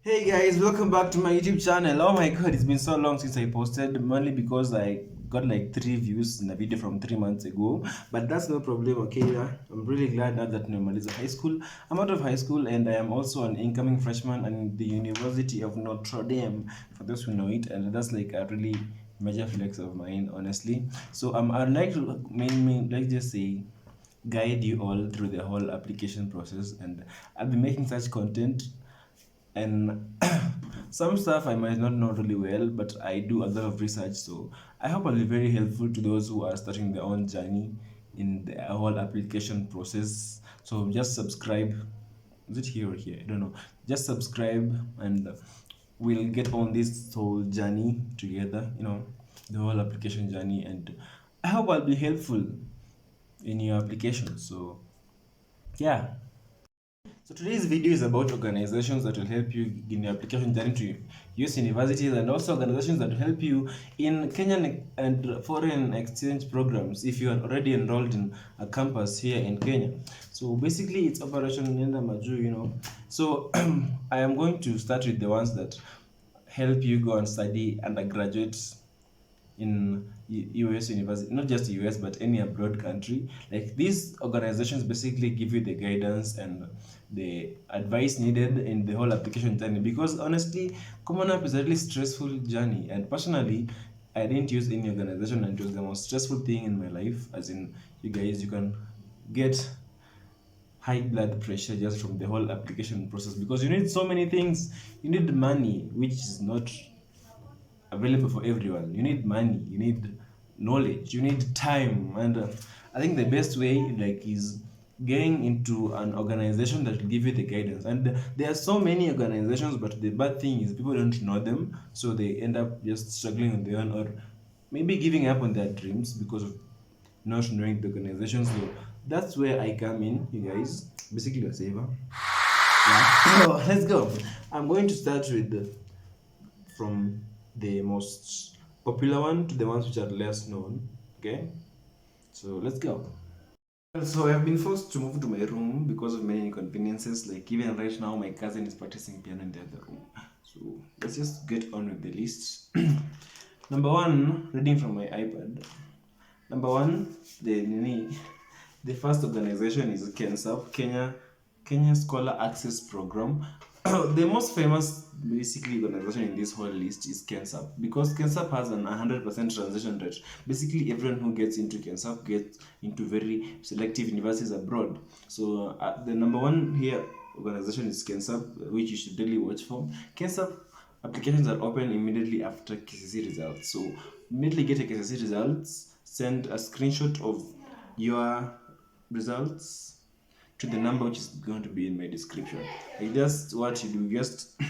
Hey guys, welcome back to my YouTube channel. Oh my god, it's been so long since I posted, mainly because I got like 3 views in a video from 3 months ago. But that's no problem, okay? Yeah? I'm really glad now that Normaliza High School. I'm out of high school and I am also an incoming freshman at the University of Notre Dame, for those who know it. And that's like a really major flex of mine, honestly. So I'd like to like just say guide you all through the whole application process, and I'll be making such content and some stuff I might not know really well, but I do a lot of research. So I hope I'll be very helpful to those who are starting their own journey in the whole application process. So just subscribe. Is it here or here? I don't know. Just subscribe and we'll get on this whole journey together, the whole application journey. And I hope I'll be helpful in your application. So, yeah. So today's video is about organizations that will help you in your application journey to US universities, and also organizations that will help you in Kenyan and foreign exchange programs if you are already enrolled in a campus here in Kenya. So basically it's Operation Nenda Maju. So I am going to start with the ones that help you go and study undergraduate in US university, not just US, but any abroad country. Like these organizations basically give you the guidance and the advice needed in the whole application journey. Because honestly, Common App is a really stressful journey. And personally, I didn't use any organization, and it was the most stressful thing in my life. As in, you can get high blood pressure just from the whole application process, because you need so many things. You need money, which is not available for everyone. You need money, you need knowledge, you need time, and I think the best way is getting into an organization that will give you the guidance. And there are so many organizations, but the bad thing is people don't know them, so they end up just struggling on their own, or maybe giving up on their dreams because of not knowing the organization. So that's where I come in, you guys. Basically a saver. Yeah. So let's go. I'm going to start with from the most popular one to the ones which are less known. Okay, so let's go. So I've been forced to move to my room because of many inconveniences. Like even right now, my cousin is practicing piano in the other room. So let's just get on with the list. Number one, reading from my iPad. Number one, the first organization is KENSAP, Kenya Scholar Access Program. The most famous basically organization in this whole list is KENSAP, because KENSAP has an 100% transition rate. Basically, everyone who gets into KENSAP gets into very selective universities abroad. So the number one here organization is KENSAP, which you should really watch for. KENSAP applications are open immediately after KCC results. So immediately get a KCC results, send a screenshot of your results to the number which is going to be in my description. Like just what you do, just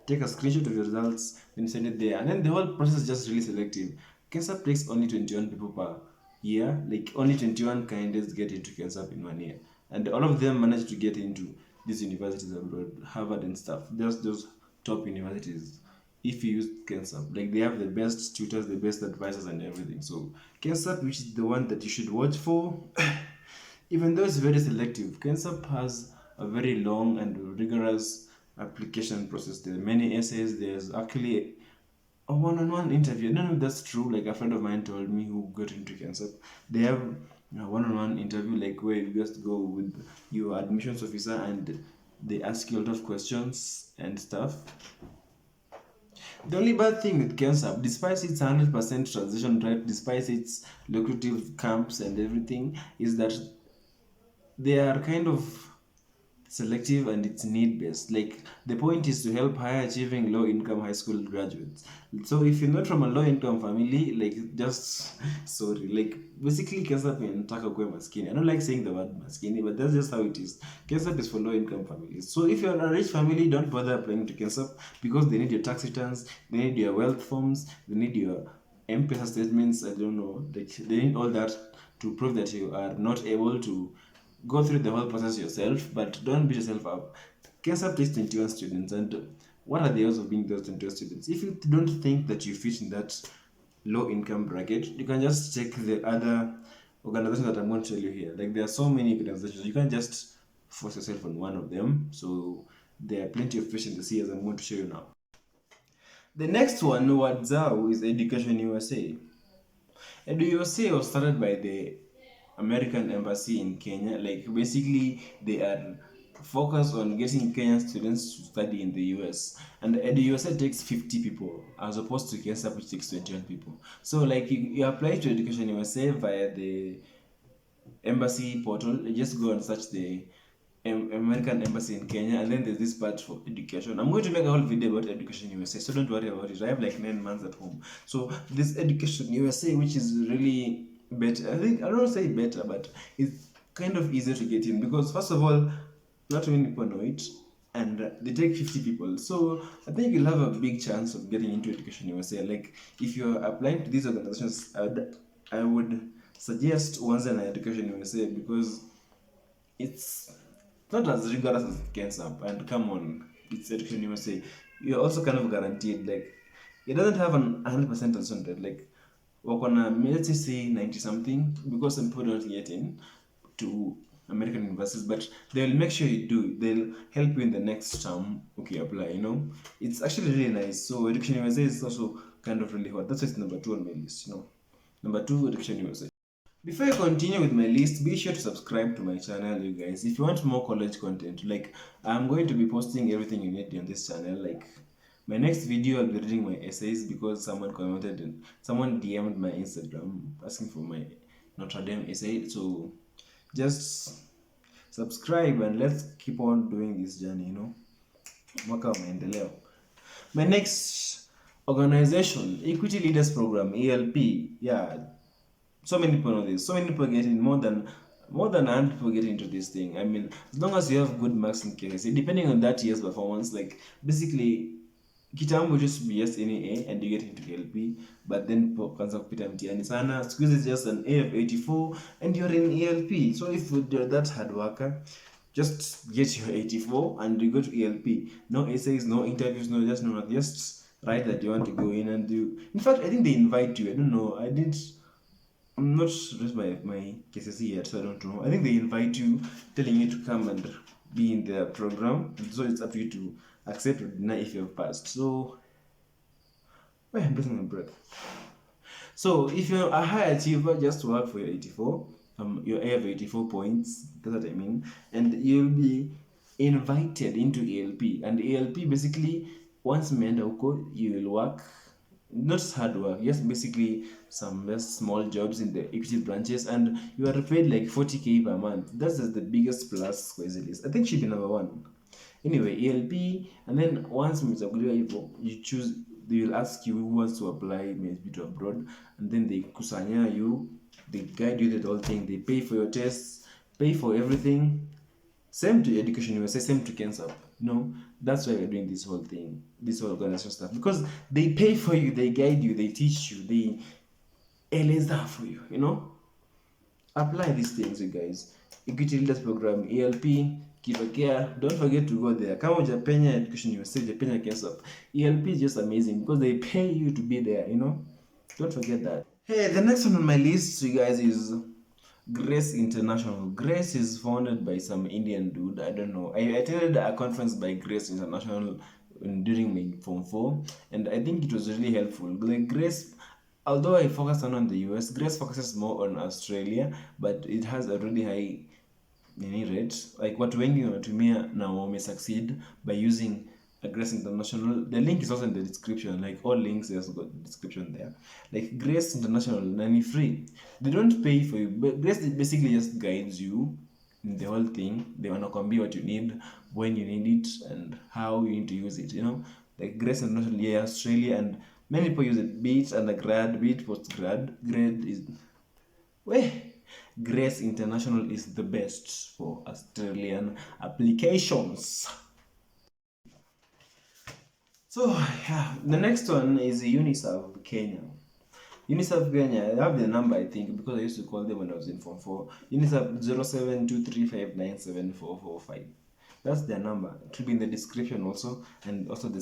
take a screenshot of your results, then send it there, and then the whole process is just really selective. KENSAP takes only 21 people per year. Like only 21 candidates get into KENSAP in 1 year, and all of them manage to get into these universities abroad, Harvard and stuff. Just those top universities. If you use KENSAP, like they have the best tutors, the best advisors, and everything. So KENSAP, which is the one that you should watch for. Even though it's very selective, KENSAP has a very long and rigorous application process. There are many essays. There's actually a one-on-one interview. I don't know if that's true. Like a friend of mine told me who got into KENSAP, they have a one-on-one interview, like where you just go with your admissions officer and they ask you a lot of questions and stuff. The only bad thing with KENSAP, despite its 100% transition rate, despite its lucrative camps and everything, is that they are kind of selective and it's need based. Like the point is to help high achieving low income high school graduates. So if you're not from a low income family, like just sorry, like basically KESAP inataka kuwe maskini. I don't like saying the word maskini, but that's just how it is. KESAP is for low income families. So if you're a rich family, don't bother applying to KESAP, because they need your tax returns, they need your wealth forms, they need your M-Pesa statements. I don't know, like they need all that to prove that you are not able to go through the whole process yourself, but don't beat yourself up. KESAP takes 21 students, and what are the odds of being those 21 students? If you don't think that you fit in that low income bracket, you can just check the other organizations that I'm going to tell you here. Like there are so many organizations, you can't just force yourself on one of them. So There are plenty of fish in the sea, as I'm going to show you now. The next one, Wadzao, is Education USA. Edu USA was started by the American Embassy in Kenya. Like basically, they are focused on getting Kenyan students to study in the US. And Edu USA takes 50 people as opposed to KESAP, which takes 21 people. So like you apply to Education USA via the embassy portal. You just go and search the American Embassy in Kenya, and then there's this part for education. I'm going to make a whole video about Education USA, so don't worry about it. I have like 9 months at home. So this Education USA, which is really better. I think I don't say better, but it's kind of easier to get in because first of all, not many people know it, and they take 50 people. So I think you'll have a big chance of getting into Education USA. Like if you're applying to these organizations, I would suggest once in Education USA because it's not as rigorous as KENSAP, and come on, it's Education USA. You're also kind of guaranteed, like, it doesn't have an 100% percentage, like, work on a, let's just say 90 something, because some people don't get in to American universities, but they'll make sure you do. They'll help you in the next term, okay, apply, you know. It's actually really nice. So, Education USA is also kind of really hot. That's why it's number 2 on my list, you know. Number 2, Education USA. Before I continue with my list, be sure to subscribe to my channel, you guys. If you want more college content, like I'm going to be posting everything you need on this channel. Like my next video, I'll be reading my essays because someone commented and someone DM'd my Instagram asking for my Notre Dame essay. So just subscribe and let's keep on doing this journey, you know. Mwaka wa maendeleo. My next organization, Equity Leaders Program, ELP. Yeah, so many people know this. So many people get in, more than 100 people get into this thing. I mean, as long as you have good marks in KSA, depending on that year's performance, like basically kitambo just be just any A and you get into ELP, but then kwanza kupita mtihani sana. Squeeze is just an A of 84 and you're in ELP. So if you're that hard worker, just get your 84 and you go to ELP. No essays, no interviews, no just no, just write that you want to go in and do. In fact, I think they invite you. I don't know. I'm not reached my KCC yet, so I don't know. I think they invite you, telling you to come and be in their program. So it's up to you to accept or deny if you've passed. So, wait, I'm losing my breath. So if you're a high achiever, just work for your 84. You have 84 points. That's what I mean. And you'll be invited into ELP. And ELP basically, once umeenda huko, you will work. Not hard work, yes, basically some just small jobs in the equity branches, and you are paid like 40k per month. That's just the biggest plus for Easy. I think should be number 1. Anyway, ELP, and then once you choose, they will ask you who wants to apply maybe to abroad, and then they kusanya you, they guide you the whole thing, they pay for your tests, pay for everything. Same to Education USA, same to KENSAP. No, that's why we're doing this whole thing, this whole organization stuff. Because they pay for you, they guide you, they teach you, they eleza for you, you know? Apply these things, you guys. Equity Leaders Program, ELP, Care. Don't forget to go there. Kama Japenya Education USA, Japenya KENSAP. ELP is just amazing because they pay you to be there, you know? Don't forget that. Hey, the next one on my list, you guys, is Grace International. Grace is founded by some Indian dude. I don't know. I attended a conference by Grace International during my Form 4, and I think it was really helpful. Like Grace, although I focus on the US, Grace focuses more on Australia, but it has a really high rate. Like watu wengi wanatumia na wame succeed by using Grace International. The link is also in the description. Like all links, there's got the description there. Like Grace International, nani free. They don't pay for you. But Grace basically just guides you in the whole thing. They wanna be what you need, when you need it, and how you need to use it. You know, like Grace International, yeah, Australia, and many people use it. Be it undergrad, be it postgrad. Grade is Grace International is the best for Australian applications. So yeah, the next one is UNICEF Kenya. UNICEF Kenya, I have the number I think because I used to call them when I was in Form 4. UNICEF 0723597445. That's their number. It will be in the description also, and also the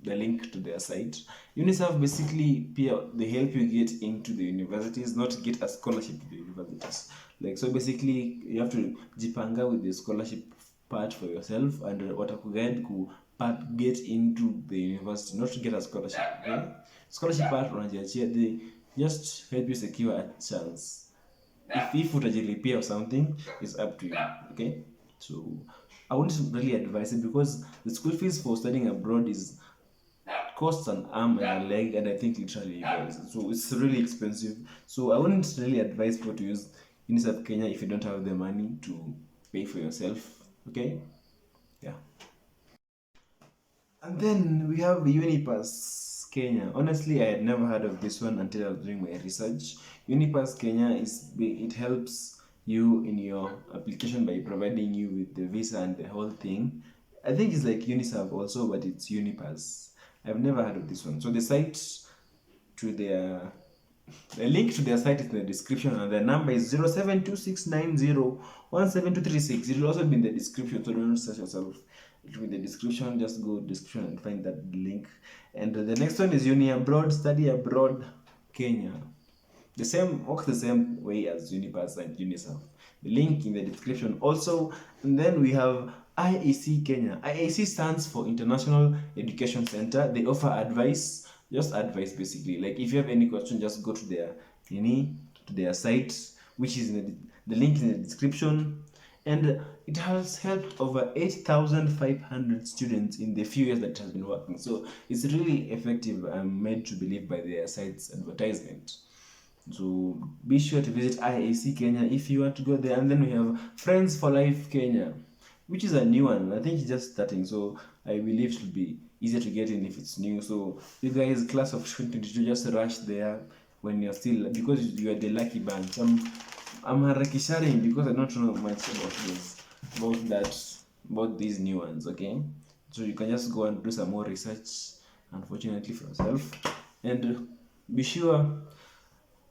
link to their site. UNICEF basically they help you get into the universities, not get a scholarship to the universities. Like so basically you have to jipanga with the scholarship part for yourself and watakuguide get into the university, not to get a scholarship. Okay, scholarship part unajiachia, they just help you secure a chance. If utajilipia or something, it's up to you. Okay, so I wouldn't really advise it because the school fees for studying abroad costs an arm and a leg, and I think literally you guys. So it's really expensive. So I wouldn't really advise people to use UNICEF Kenya if you don't have the money to pay for yourself. Okay, yeah. And then we have Unipass Kenya. Honestly, I had never heard of this one until I was doing my research. Unipass Kenya it helps you in your application by providing you with the visa and the whole thing. I think it's like UNICEF also, but it's Unipass. I've never heard of this one. So to their the link to their site is in the description, and their number is 072690172336. It will also be in the description, so don't search yourself. It will be in the description. Just go description and find that link. And the next one is Uni Abroad, Study Abroad, Kenya. Works the same way as Unipass and UNICEF. The link in the description also. And then we have IEC Kenya. IEC stands for International Education Center. They offer advice, just advice basically. Like if you have any question, just go to their site, which is in the link in the description. And it has helped over 8,500 students in the few years that it has been working. So it's really effective and made to believe by their site's advertisement. So be sure to visit IAC Kenya if you want to go there. And then we have Friends for Life Kenya, which is a new one. I think it's just starting, so I believe it should be easier to get in if it's new. So you guys, class of 2022, just rush there when you're still, because you are the lucky bunch. I'm harakisharing because I don't know much about these new ones. Okay, so you can just go and do some more research, unfortunately, for yourself, and be sure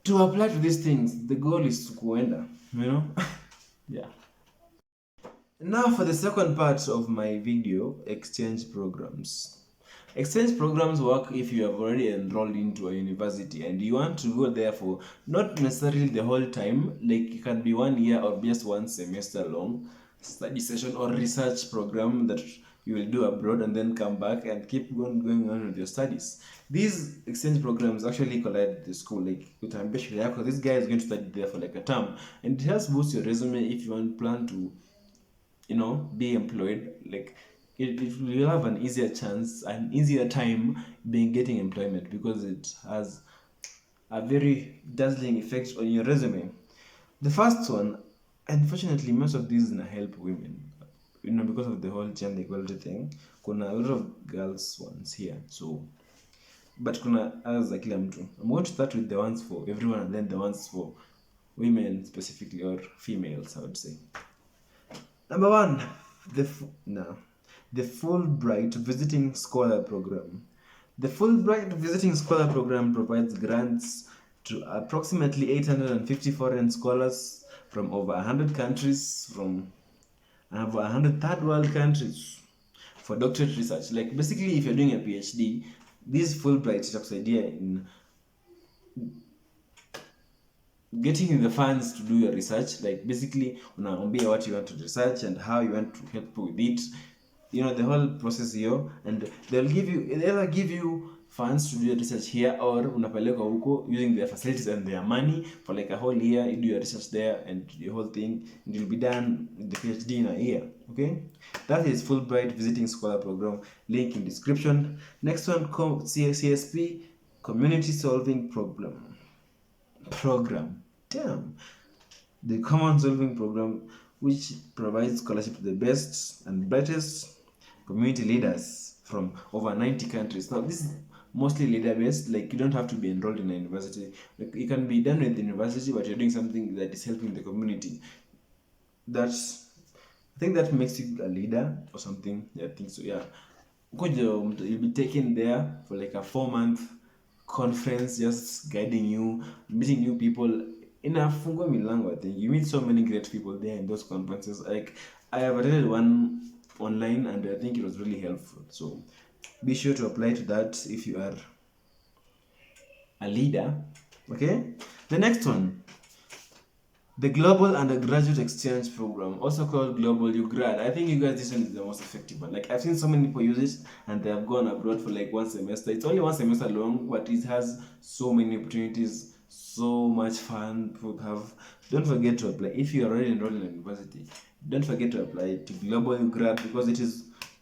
to apply to these things. The goal is to kuenda, yeah. Now for the second part of my video, exchange programs. Exchange programs work if you have already enrolled into a university and you want to go there for not necessarily the whole time, like it can be 1 year or just one semester long study session or research program that you will do abroad and then come back and keep going on with your studies. These exchange programs actually collide with the school, like because this guy is going to study there for like a term, and it helps boost your resume if you want plan to be employed. Like it will have an easier time getting employment because it has a very dazzling effect on your resume. The first one, unfortunately, most of these help women, because of the whole gender equality thing. Kuna a lot of girls ones here, so but kuna others za kila mtu. I'm going to start with the ones for everyone and then the ones for women specifically, or females, I would say. Number one, the Fulbright Visiting Scholar Program. The Fulbright Visiting Scholar Program provides grants to approximately 850 foreign scholars from over 100 countries, from over 100 third world countries, for doctorate research. Like basically, if you're doing a PhD, this Fulbright itakusaidia in getting the funds to do your research. Like basically unaambia what you want to research and how you want to help with it, the whole process here, and they'll either give you funds to do your research here, or unapelekwa huko using their facilities and their money for like a whole year. You do your research there and the whole thing, and you'll be done with the PhD in a year. Okay, that is Fulbright Visiting Scholar Program, link in description. Next one, CSP, Community Solving Program. Damn. The Common Solving Program, which provides scholarship to the best and brightest community leaders from over 90 countries. Now, this is mostly leader based. Like you don't have to be enrolled in a university. Like you can be done with the university, but you're doing something that is helping the community. I think that makes you a leader or something. I think so. Yeah. You'll be taken there for like a 4-month conference, just guiding you, meeting new people. Inafungua milango, I think. You meet so many great people there in those conferences. Like I have attended one online and I think it was really helpful. So be sure to apply to that if you are a leader. Okay? The next one, The Global Undergraduate Exchange Program, also called Global UGrad. I think you guys, this one is the most effective one. Like, I've seen so many people use it and they have gone abroad for like 1 semester. It's only 1 semester long, but it has so many opportunities, so much fun. People have. Don't forget to apply. If you are already enrolled in a university, don't forget to apply to Global UGrad because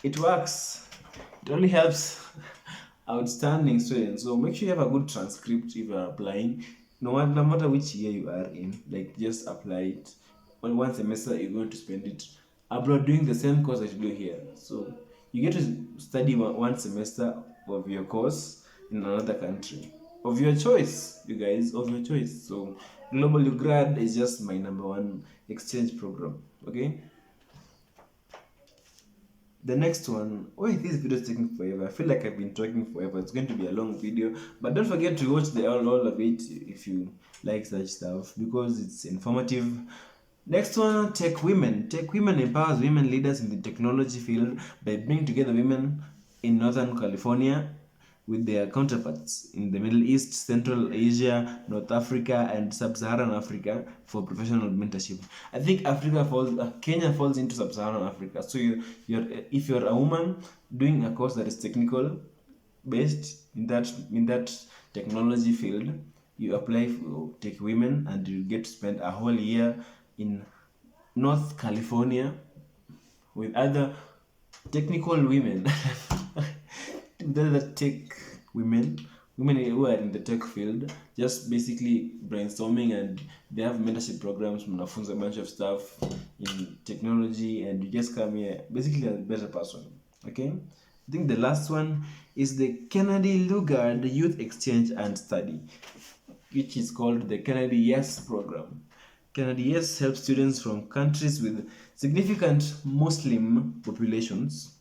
it works. It only helps outstanding students. So make sure you have a good transcript if you are applying. No matter which year you are in, like just apply it. On 1 semester, you're going to spend it abroad doing the same course that you do here. So you get to study 1 semester of your course in another country. Of your choice, you guys, of your choice. So Global Grad is just my #1 exchange program. Okay. The next one, this video is taking forever. I feel like I've been talking forever. It's going to be a long video, but don't forget to watch all of it if you like such stuff because it's informative. Next one, Tech Women. Tech Women empowers women leaders in the technology field by bringing together women in Northern California with their counterparts in the Middle East, Central Asia, North Africa, and Sub-Saharan Africa for professional mentorship. I think Kenya falls into Sub-Saharan Africa. So if you're a woman doing a course that is technical based in that technology field, you apply for Tech Women and you get to spend a whole year in North California with other technical women. The tech women who are in the tech field, just basically brainstorming, and they have mentorship programs, mnafunza a bunch of stuff in technology, and you just come here basically a better person. Okay, I think the last one is the Kennedy Lugard Youth Exchange and Study, which is called the Kennedy Yes program. Kennedy Yes helps students from countries with significant Muslim populations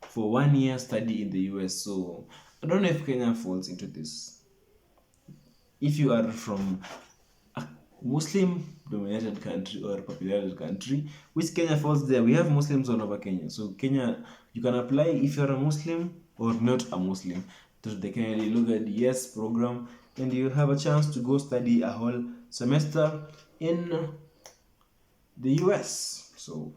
for 1 year study in the US. So I don't know if Kenya falls into this. If you are from a Muslim dominated country or populated country, which Kenya falls there, we have Muslims all over Kenya. So Kenya, you can apply if you're a Muslim or not a Muslim to the Kennedy Lugard Yes program, and you have a chance to go study a whole semester in the US. So